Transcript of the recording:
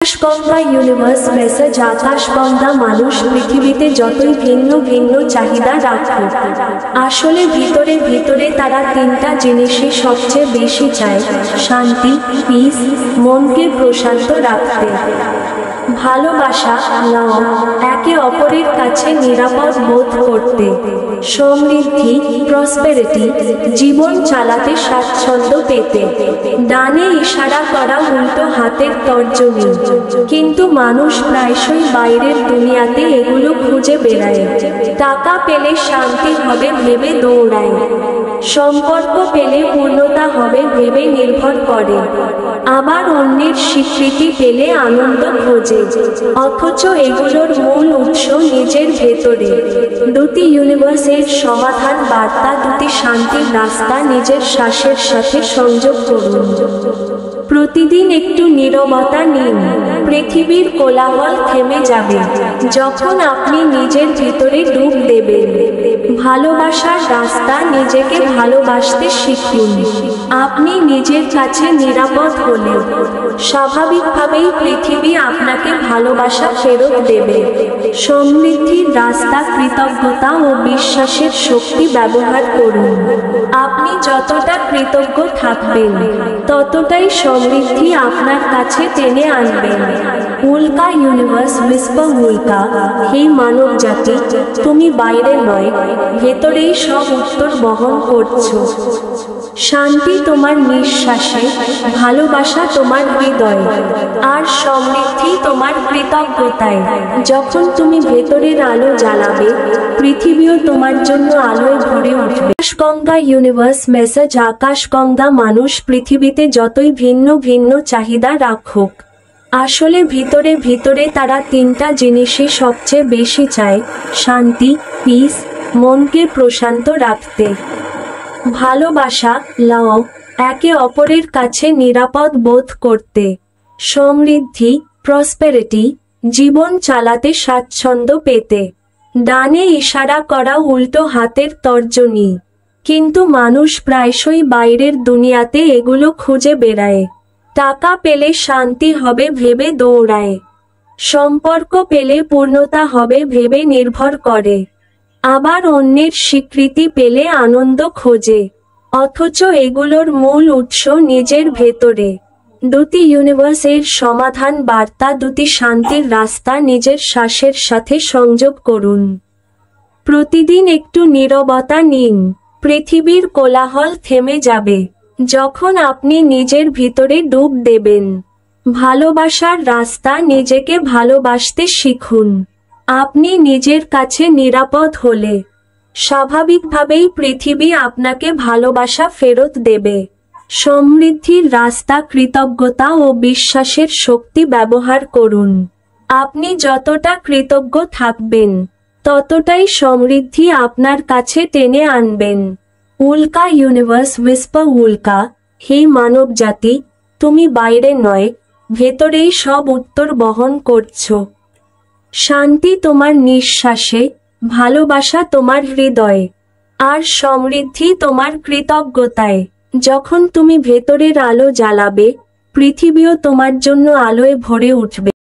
আকাশগঙ্গা universe message আকাশগঙ্গা মানুষ পৃথিবীতে যতই ভিন্ন ভিন্ন চাহিদা রাখুক, আসলে ভিতরে ভিতরে তারা তিনটা জিনিসই সবচেয়ে বেশি চায়: শান্তি, পিস, মনকে প্রশান্ত রাখতে, ভালোবাসা, লাভ, একে অপরের কাছে নিরাপদ বোধ করতে, সমৃদ্ধি, প্রসপেরিটি, জীবন চালাতে স্বাচ্ছন্দ্য পেতে। ডানে ইশারা করা উল্টো হাতের তর্জনী, কিন্তু মানুষ প্রায়শই বাইরের দুনিয়াতে এগুলো খুঁজে বেড়ায়। টাকা পেলে শান্তি হবে ভেবে দৌড়ায়, সম্পর্ক পেলে পূর্ণতা হবে ভেবে নির্ভর করে, আবার অন্যের স্বীকৃতি পেলে আনন্দ খোঁজে, অথচ এগুলোর মূল উৎস নিজের ভেতরে। দুটি ইউনিভার্সের সমাধান বার্তা, দুটি শান্তির রাস্তা নিজের শ্বাসের সাথে সংযোগ করুন। প্রতিদিন একটু নীরবতা নিন, পৃথিবীর কোলাহল থেমে যাবে যখন আপনি নিজের ভিতরে ডুব দেবেন। ভালোবাসার রাস্তা, নিজেকে ভালোবাসতে শিখুন। আপনি নিজের কাছে নিরাপদ হলে স্বাভাবিকভাবেই পৃথিবী আপনাকে ভালোবাসা ফেরত দেবে। সমৃদ্ধির রাস্তা, কৃতজ্ঞতা ও বিশ্বাসের শক্তি ব্যবহার করুন। আপনি যতটা কৃতজ্ঞ থাকবেন, ততটাই সমৃদ্ধি আপনার কাছে টেনে আনবেন। উল্কা ইউনিভার্স উইসপার উল্কা, হে মানব জাতি, তুমি বাইরে নয়, ভেতরেই সব উত্তর বহন করছো। শান্তি তোমার নিঃশ্বাসে, ভালোবাসা তোমার হৃদয়ে, আর সমৃদ্ধি তোমার কৃতজ্ঞতায়। যখন তুমি ভেতরের আলো জ্বালাবে, পৃথিবীও তোমার জন্য আলোয় ভরে উঠবে। আকাশগঙ্গা ইউনিভার্স মেসেজ আকাশগঙ্গা মানুষ পৃথিবীতে যতই ভিন্ন ভিন্ন চাহিদা রাখুক, আসলে ভিতরে ভিতরে তারা তিনটা জিনিসই সবচেয়ে বেশি চায়: শান্তি, পিস, মনকে প্রশান্ত রাখতে, ভালোবাসা, লাভ, একে অপরের কাছে নিরাপদ বোধ করতে, সমৃদ্ধি, প্রসপেরিটি, জীবন চালাতে স্বাচ্ছন্দ্য পেতে। ডানে ইশারা করা উল্টো হাতের তর্জনী, কিন্তু মানুষ প্রায়শই বাইরের দুনিয়াতে এগুলো খুঁজে বেড়ায়। টাকা পেলে শান্তি হবে ভেবে দৌড়ায়, সম্পর্ক পেলে পূর্ণতা হবে ভেবে নির্ভর করে, আবার অন্যের স্বীকৃতি পেলে আনন্দ খোঁজে, অথচ এগুলোর মূল উৎস নিজের ভেতরে। দুটি ইউনিভার্সের সমাধান বার্তা, দুটি শান্তির রাস্তা নিজের শ্বাসের সাথে সংযোগ করুন। প্রতিদিন একটু নীরবতা নিন, পৃথিবীর কোলাহল থেমে যাবে যখন আপনি নিজের ভিতরে ডুব দেবেন। ভালোবাসার রাস্তা, নিজেকে ভালোবাসতে শিখুন। আপনি নিজের কাছে নিরাপদ হলে স্বাভাবিকভাবেই পৃথিবী আপনাকে ভালোবাসা ফেরত দেবে। সমৃদ্ধির রাস্তা, কৃতজ্ঞতা ও বিশ্বাসের শক্তি ব্যবহার করুন। আপনি যতটা কৃতজ্ঞ থাকবেন, ততটাই সমৃদ্ধি আপনার কাছে টেনে আনবেন। উল্কা ইউনিভার্স উইসপার উল্কা, হে মানব জাতি, তুমি বাইরে নয়, ভেতরেই সব উত্তর বহন করছো। শান্তি তোমার নিঃশ্বাসে, ভালোবাসা তোমার হৃদয়ে, আর সমৃদ্ধি তোমার কৃতজ্ঞতায়। যখন তুমি ভেতরের আলো জ্বালাবে, পৃথিবীও তোমার জন্য আলোয় ভরে উঠবে।